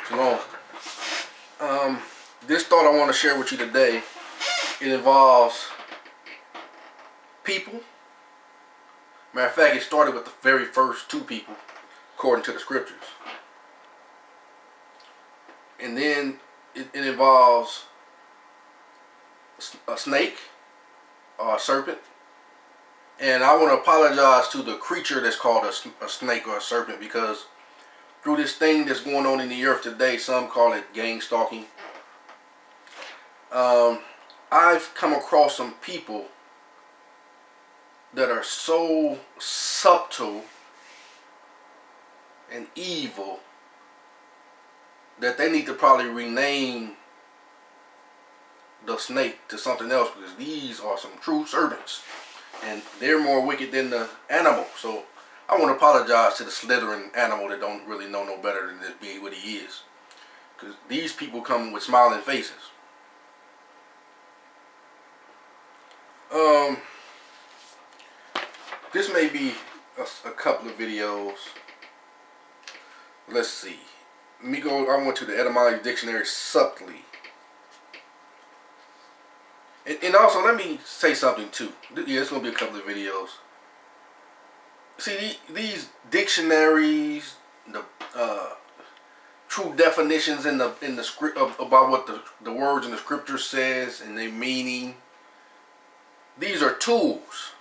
Shalom. This thought I want to share with you today, it involves people. Matter of fact, it started with the very first two people, according to the scriptures. And then it involves a snake or a serpent. And I want to apologize to the creature that's called a snake or a serpent, because through this thing that's going on in the earth today, some call it gang stalking. I've come across some people that are so subtle and evil that they need to probably rename the snake to something else, because these are some true serpents and they're more wicked than the animal. So I want to apologize to the slithering animal that don't really know no better than to be what he is, because these people come with smiling faces. This may be a couple of videos. Let's see. Let me go. I went to the etymology dictionary subtly. And also, let me say something too. Yeah, it's going to be a couple of videos. See, these dictionaries, the true definitions in the script about what the words in the scripture says and their meaning. These are tools.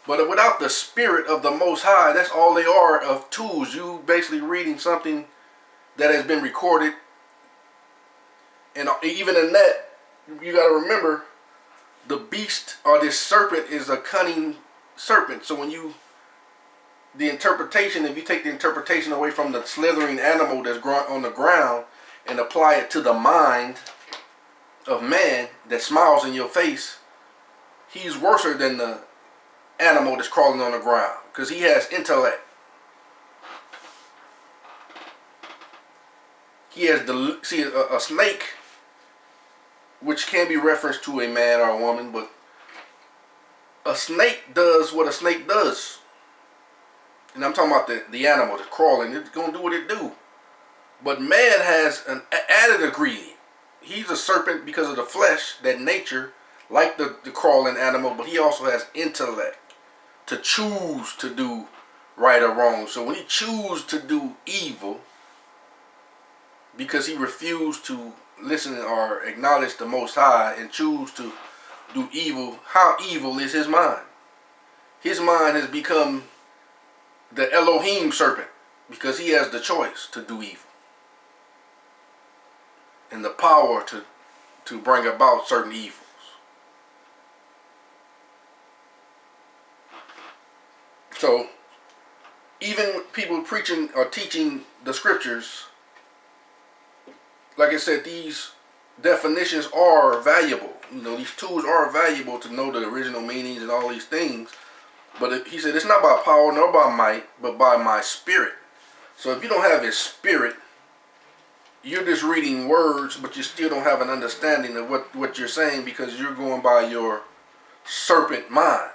But without the spirit of the Most High, that's all they are, of tools. You basically reading something that has been recorded. And even in that, you got to remember, the beast or this serpent is a cunning serpent. So when the interpretation, if you take the interpretation away from the slithering animal that's on the ground and apply it to the mind of man that smiles in your face, he's worse than the animal that's crawling on the ground, because he has intellect. He has a snake, which can be referenced to a man or a woman, but a snake does what a snake does. And I'm talking about the animal that's crawling. It's going to do what it do. But man has an added ingredient. He's a serpent because of the flesh, that nature, like the crawling animal, but he also has intellect to choose to do right or wrong. So when he chooses to do evil, because he refused to listen or acknowledge the Most High and choose to do evil, how evil is his mind? His mind has become the Elohim serpent, because he has the choice to do evil and the power to bring about certain evils. So even people preaching or teaching the scriptures, like I said, these definitions are valuable. You know, these tools are valuable to know the original meanings and all these things. But he said, it's not by power nor by might, but by my spirit. So if you don't have his spirit, you're just reading words, but you still don't have an understanding of what you're saying, because you're going by your serpent mind.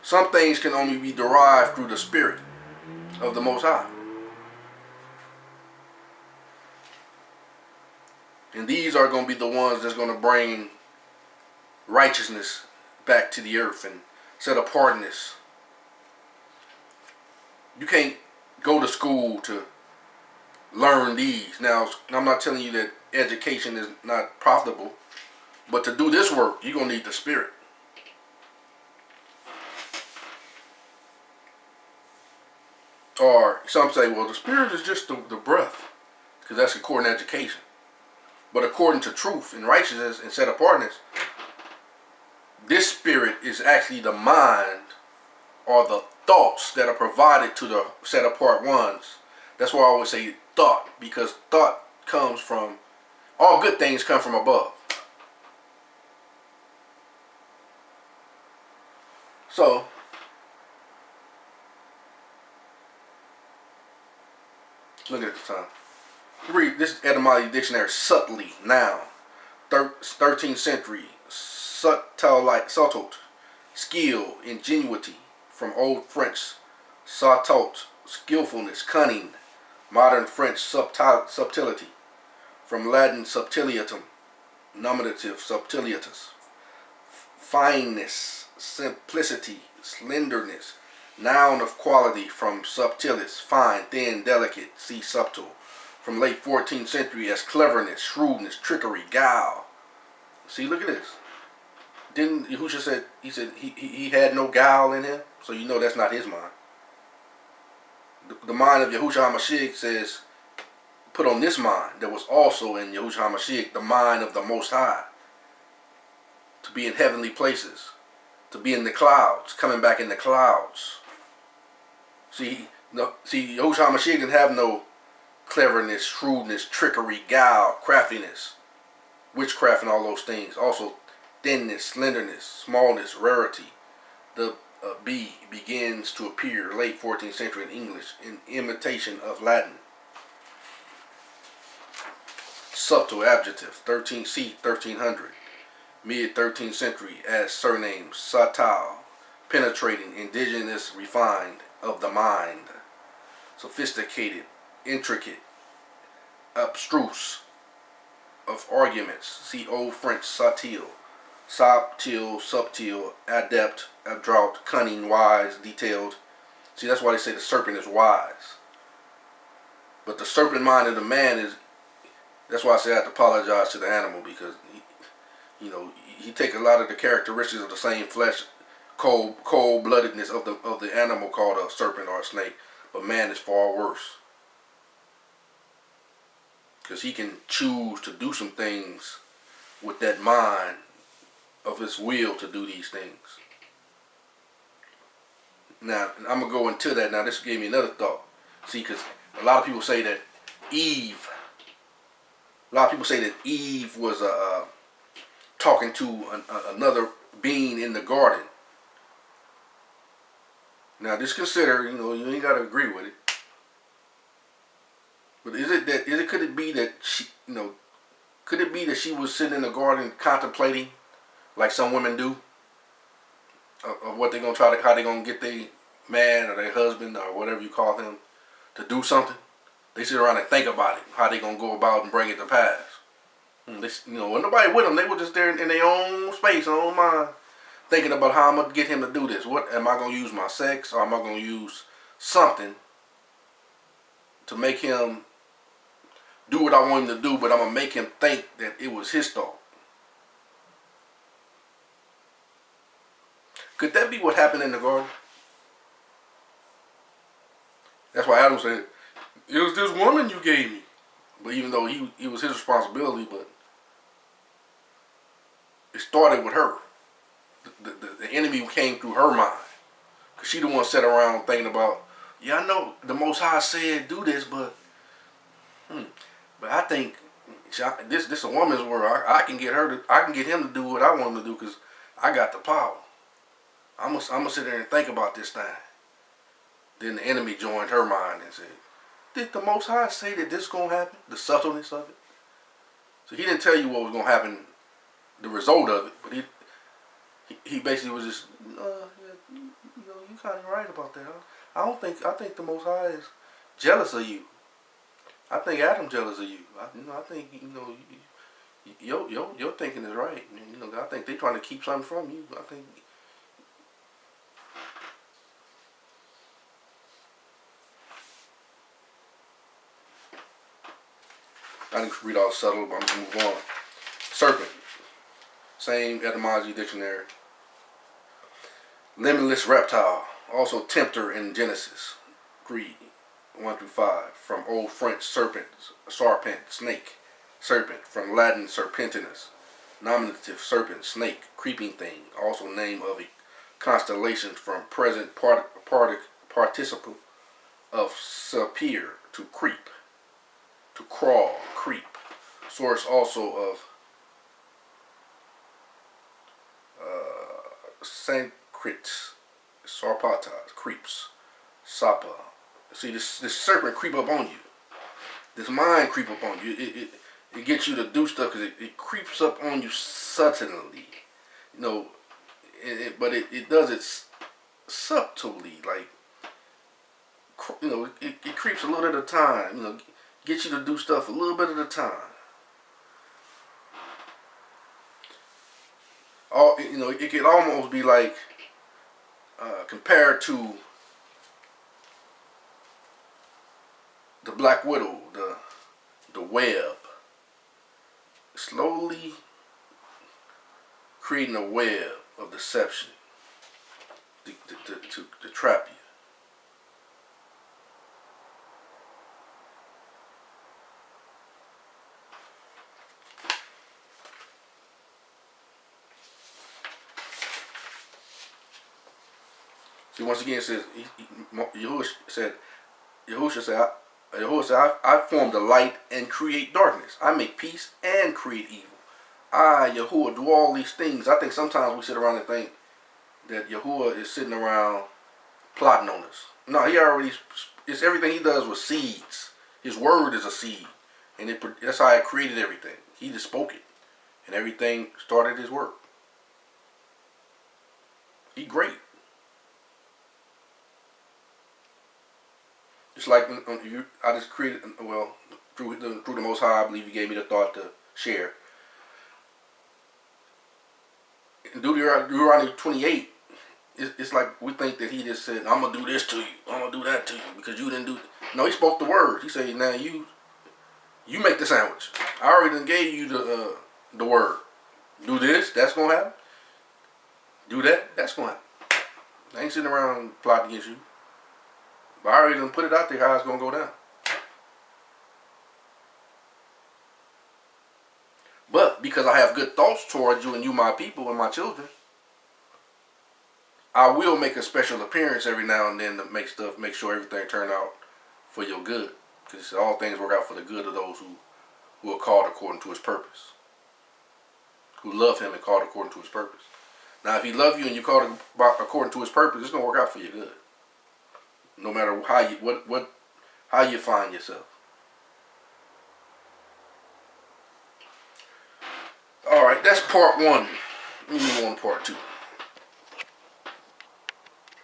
Some things can only be derived through the spirit of the Most High. And these are going to be the ones that's going to bring righteousness back to the earth and set apartness. You can't go to school to learn these. Now, I'm not telling you that education is not profitable, but to do this work, you're going to need the spirit. Or some say, well, the spirit is just the breath, because that's according to education. But according to truth and righteousness and set apartness, this spirit is actually the mind or the thoughts that are provided to the set apart ones. That's why I always say thought, because thought comes from, all good things come from above. So look at the time. Read this etymology dictionary subtly now. 13th century. Subtle, skill, ingenuity, from Old French, sautot, skillfulness, cunning. Modern French subtlety. From Latin subtilitum, nominative subtilitas. Fineness, simplicity, slenderness. Noun of quality from subtilis, fine, thin, delicate, see subtle. From late 14th century as cleverness, shrewdness, trickery, guile. See, look at this. Didn't Yahusha said he had no guile in him, so you know that's not his mind. The mind of Yahushua HaMashiach says, put on this mind that was also in Yahushua HaMashiach, the mind of the Most High, to be in heavenly places, to be in the clouds, coming back in the clouds. See, Yahushua HaMashiach didn't have no cleverness, shrewdness, trickery, guile, craftiness, witchcraft, and all those things. Also, thinness, slenderness, smallness, rarity. The B begins to appear late 14th century in English in imitation of Latin. Subtle adjective, 1300. Mid 13th century as surname, subtle, penetrating, indigenous, refined, of the mind. Sophisticated, intricate, abstruse, of arguments. See Old French subtil. Subtle, adept, adroit, cunning, wise, detailed. See, that's why they say the serpent is wise. But the serpent mind of the man is, that's why I say I have to apologize to the animal, because he take a lot of the characteristics of the same flesh, cold-bloodedness of the animal called a serpent or a snake, but man is far worse. Because he can choose to do some things with that mind of his will to do these things. Now, I'm going to go into that. Now, this gave me another thought. See, because a lot of people say that Eve was talking to another being in the garden. Now, just consider, you ain't got to agree with it. But could it be that she was sitting in the garden contemplating, like some women do, of what they're gonna how they're gonna get their man or their husband or whatever you call him to do something? They sit around and think about it, how they gonna go about and bring it to pass. When nobody with them, they were just there in their own space, own mind, thinking about how I'm gonna get him to do this. What am I gonna use, my sex, or am I gonna use something to make him do what I want him to do, but I'm gonna make him think that it was his thought? Could that be what happened in the garden? That's why Adam said, it was this woman you gave me. But even though it was his responsibility, but it started with her. The enemy came through her mind. Because she the one sat around thinking about, yeah, I know the Most High said do this, but I think this is a woman's world. I can get him to do what I want him to do because I got the power. I'm gonna sit there and think about this thing. Then the enemy joined her mind and said, did the Most High say that this is gonna happen? The subtleness of it. So he didn't tell you what was gonna happen, the result of it, but he basically was just, you kind of right about that. I think the Most High is jealous of you. I think Adam's jealous of you. I think your thinking is right. I think they're trying to keep something from you. I didn't read all subtle, but I'm going to move on. Serpent. Same etymology dictionary. Limitless reptile. Also tempter in Genesis. Greed. 1-5. From Old French serpent, snake. Serpent. From Latin serpentinus. Nominative serpent, snake, creeping thing. Also name of a constellation from present participle of sapere, to creep. To crawl, creep. Source also of Sanskrit, sarpatas, creeps, sapa. See, this serpent creep up on you. This mind creep up on you. It gets you to do stuff because it creeps up on you subtly. But it does it subtly, like it creeps a little at a time. Get you to do stuff a little bit at a time. It could almost be like compared to the Black Widow, the web, slowly creating a web of deception to trap you. See, once again, it says Yahushua said, I form the light and create darkness. I make peace and create evil. I, Yahuwah, do all these things. I think sometimes we sit around and think that Yahuwah is sitting around plotting on us. No, it's everything he does with seeds. His word is a seed. And that's how it created everything. He just spoke it. And everything started his work. He great. Just like I just created, through the Most High, I believe he gave me the thought to share. In Deuteronomy 28, it's like we think that he just said, I'm going to do this to you. I'm going to do that to you because you didn't do it. No, he spoke the word. He said, now you make the sandwich. I already done gave you the word. Do this, that's going to happen. Do that, that's going to happen. I ain't sitting around plotting against you. But I already done put it out there how it's going to go down. But because I have good thoughts towards you and you my people and my children, I will make a special appearance every now and then to make sure everything turn out for your good. Because all things work out for the good of those who are called according to his purpose. Who love him and called according to his purpose. Now if he love you and you called according to his purpose, it's going to work out for your good. No matter how you find yourself. All right, that's part one. Let me move on to part two.